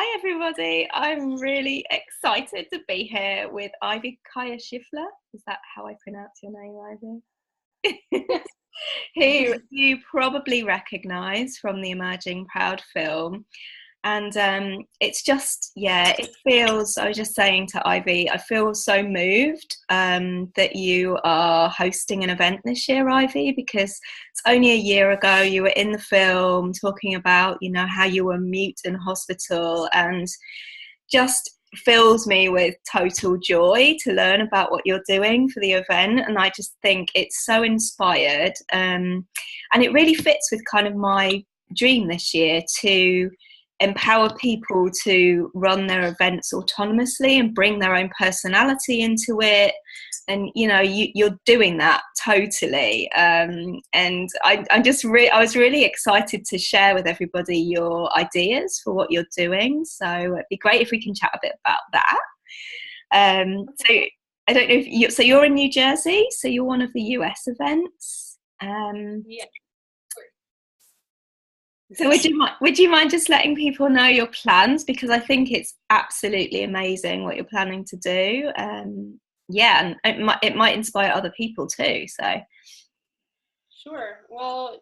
Hi everybody, I'm really excited to be here with Ivy Kaya Schiffler. Is that how I pronounce your name, Ivy? Yes. Who you probably recognise from the Emerging Proud film. And it's just, yeah, it feels, I was just saying to Ivy, I feel so moved that you are hosting an event this year, Ivy, because it's only a year ago you were in the film talking about, you know, how you were mute in hospital, and just fills me with total joy to learn about what you're doing for the event. And I just think it's so inspired, and it really fits with kind of my dream this year to empower people to run their events autonomously and bring their own personality into it. And you know, you're doing that totally, and I was really excited to share with everybody your ideas for what you're doing, so it'd be great if we can chat a bit about that. So I don't know if you're in New Jersey, so you're one of the US events. Yeah. So would you mind just letting people know your plans, because I think it's absolutely amazing what you're planning to do. Yeah, and it might inspire other people too. So Sure. Well,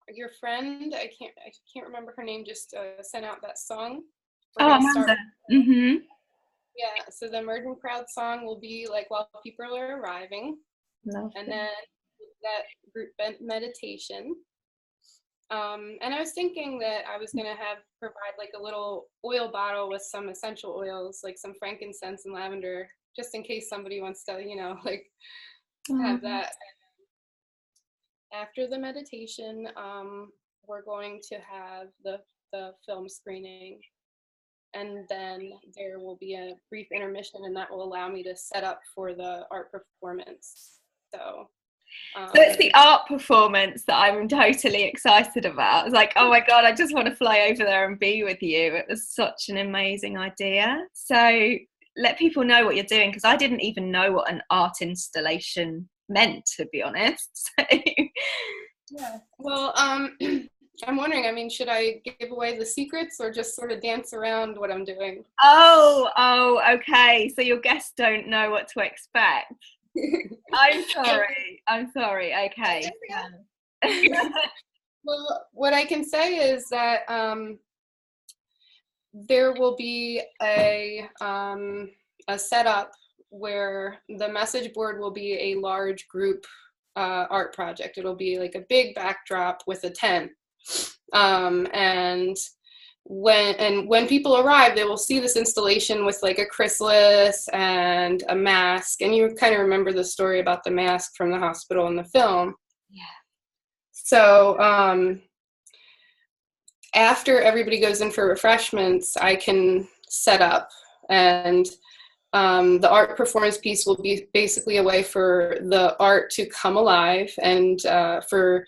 your friend, I can't remember her name, just sent out that song. We're oh, gonna start. Amanda. Mm-hmm. Yeah. So the Emerging Crowd song will be like while people are arriving, and Lovely. then that group meditation. And I was thinking that I was gonna provide like a little oil bottle with some essential oils, like some frankincense and lavender, just in case somebody wants to, like have Oh. that. After the meditation, we're going to have the film screening, and then there will be a brief intermission, and that will allow me to set up for the art performance. So, So it's the art performance that I'm totally excited about. It's like, oh my God, I just want to fly over there and be with you. It was such an amazing idea. So let people know what you're doing, because I didn't even know what an art installation meant, to be honest. yeah. Well, I'm wondering, I mean, should I give away the secrets or just sort of dance around what I'm doing? Oh, okay. So your guests don't know what to expect. I'm sorry. Okay. Well, what I can say is that there will be a setup where the message board will be a large group art project. It'll be like a big backdrop with a tent. And when people arrive, they will see this installation with like a chrysalis and a mask. And you kind of remember the story about the mask from the hospital in the film. Yeah. So after everybody goes in for refreshments, I can set up, and the art performance piece will be basically a way for the art to come alive and for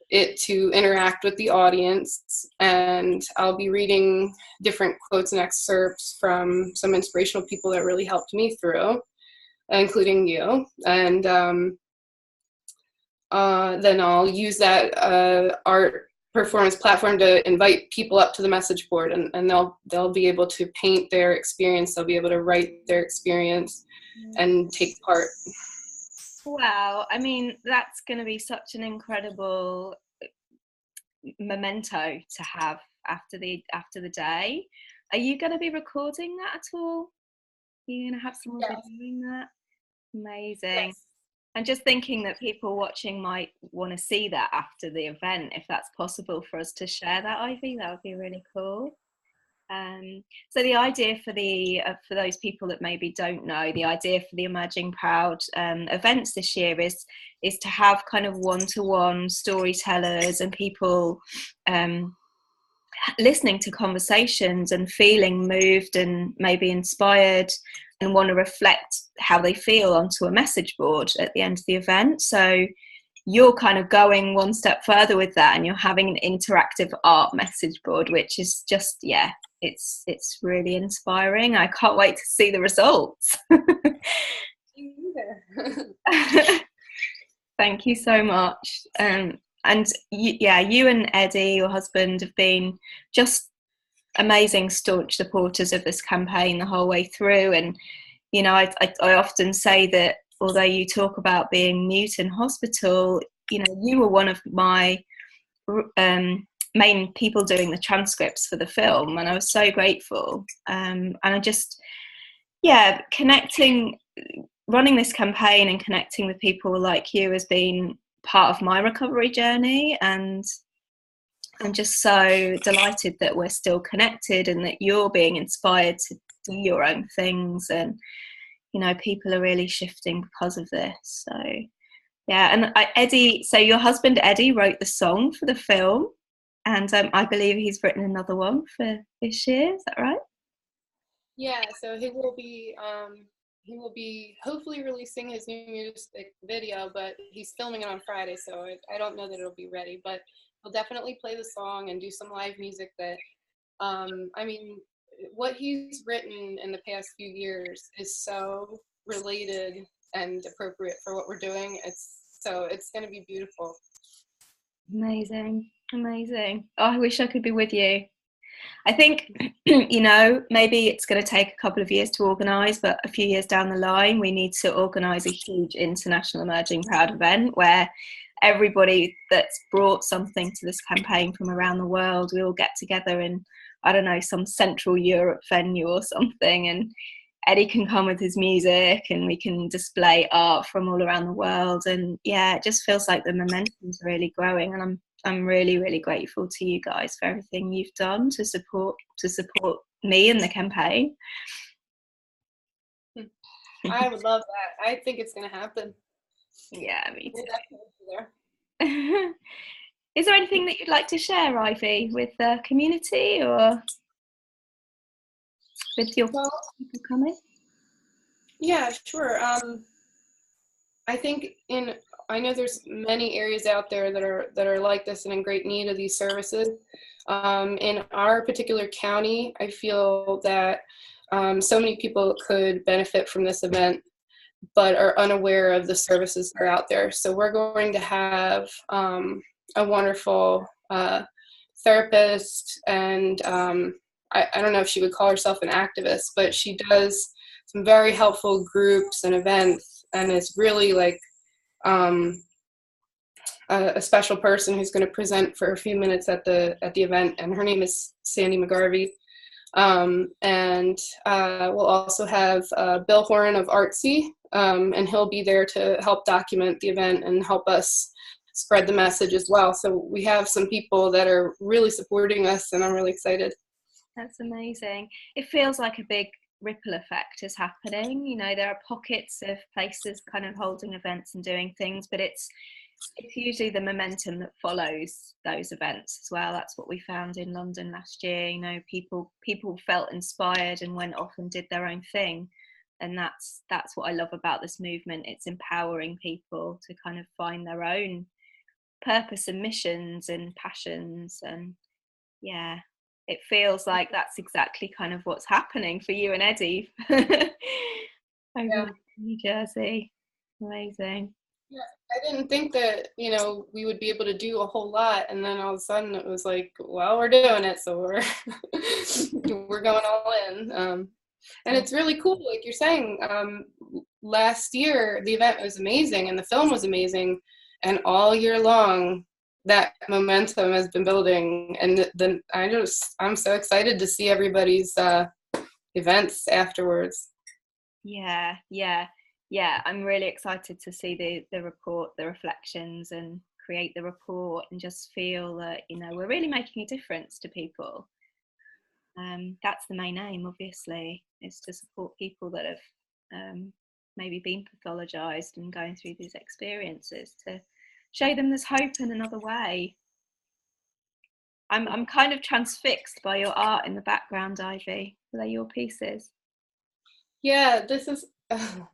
it to interact with the audience. And I'll be reading different quotes and excerpts from some inspirational people that really helped me through, including you. And then I'll use that art performance platform to invite people up to the message board, and they'll be able to paint their experience. They'll be able to write their experience and take part. Wow, I mean, that's going to be such an incredible memento to have after the day. Are you going to be recording that at all? Are you going to have someone Yes. videoing that? Amazing. Yes. I'm just thinking that people watching might want to see that after the event, if that's possible for us to share that, Ivy. That would be really cool. So the idea for those people that maybe don't know, the idea for the Emerging Proud events this year is to have kind of one-to-one storytellers and people listening to conversations and feeling moved and maybe inspired and want to reflect how they feel onto a message board at the end of the event. So you're kind of going one step further with that, and you're having an interactive art message board, which is just, yeah, it's really inspiring. I can't wait to see the results. Thank you so much. And you and Eddie, your husband, have been just amazing staunch supporters of this campaign the whole way through. And I often say that although you talk about being mute in hospital, you were one of my main people doing the transcripts for the film, and I was so grateful. And I just, running this campaign and connecting with people like you has been part of my recovery journey, and I'm just so delighted that we're still connected and that you're being inspired to do your own things, and people are really shifting because of this. So and Eddie, so your husband Eddie wrote the song for the film, and I believe he's written another one for this year, is that right? Yeah, so he will be hopefully releasing his new music video, but he's filming it on Friday, so I don't know that it'll be ready, but he'll definitely play the song and do some live music that, I mean, what he's written in the past few years is so related and appropriate for what we're doing. It's going to be beautiful. Amazing. Oh, I wish I could be with you. I think, maybe it's going to take a couple of years to organise, but a few years down the line, we need to organise a huge international Emerging Proud event where everybody that's brought something to this campaign from around the world, we all get together in, I don't know, some Central Europe venue or something, and Eddie can come with his music and we can display art from all around the world. And it just feels like the momentum's really growing, and I'm really, really grateful to you guys for everything you've done to support me and the campaign. I would love that. I think it's going to happen. Yeah, me too. We'll definitely be there. Is there anything that you'd like to share, Ivy, with the community or with your people coming? Yeah, sure. I think I know there's many areas out there that are like this and in great need of these services. In our particular county, I feel that so many people could benefit from this event, but are unaware of the services that are out there. So we're going to have a wonderful therapist, and I don't know if she would call herself an activist, but she does some very helpful groups and events, and is really like a special person who's going to present for a few minutes at the event, and her name is Sandy McGarvey. And we'll also have Bill Horan of Artsy, and he'll be there to help document the event and help us spread the message as well. So we have some people that are really supporting us, and I'm really excited. That's amazing. It feels like a big ripple effect is happening. There are pockets of places kind of holding events and doing things, but it's usually the momentum that follows those events as well. That's what we found in London last year. People felt inspired and went off and did their own thing, and that's what I love about this movement. It's empowering people to kind of find their own purpose and missions and passions, and it feels like that's exactly kind of what's happening for you and Eddie over in New Jersey. Amazing. Yeah, I didn't think that, we would be able to do a whole lot, and then all of a sudden it was like, well, we're doing it, so we're going all in. And it's really cool, like you're saying. Last year the event was amazing and the film was amazing, and all year long that momentum has been building, and then I'm so excited to see everybody's events afterwards. I'm really excited to see the report, the reflections, and create the report, and just feel that we're really making a difference to people. That's the main aim, obviously, is to support people that have maybe been pathologized and going through these experiences, to show them there's hope in another way. I'm kind of transfixed by your art in the background, Ivy. Are they your pieces? Yeah, this is kind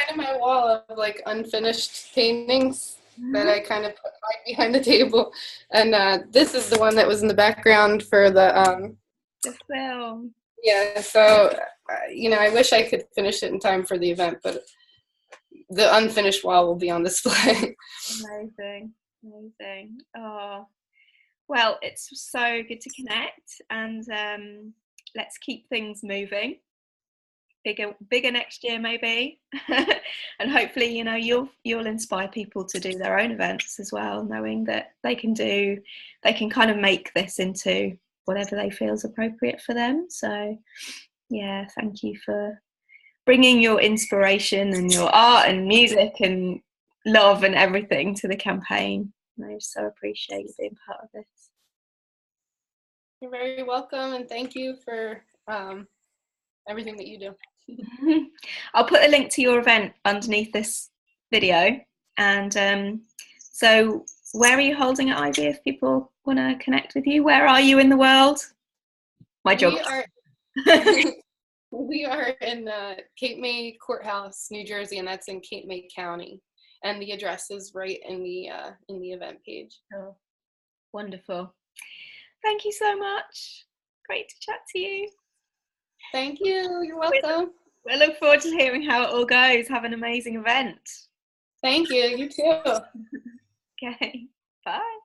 of my wall of like unfinished paintings that I kind of put right behind the table, and this is the one that was in the background for the film. Yeah, so I wish I could finish it in time for the event, but the unfinished wall will be on display. Amazing. Oh, Well, it's so good to connect, and let's keep things moving. Bigger next year, maybe, and hopefully, you know, you'll inspire people to do their own events as well, knowing that they can kind of make this into whatever they feel is appropriate for them. So, yeah, thank you for bringing your inspiration and your art and music and love and everything to the campaign. I so appreciate you being part of this. You're very welcome, and thank you for everything that you do. I'll put a link to your event underneath this video. And so where are you holding it, Ivy, if people want to connect with you? Where are you in the world? My job. We are in Cape May Courthouse, New Jersey, and that's in Cape May County. And the address is right in the event page. Oh, wonderful. Thank you so much. Great to chat to you. Thank you. You're welcome. We'll look forward to hearing how it all goes. Have an amazing event. Thank you. You too. Okay. Bye.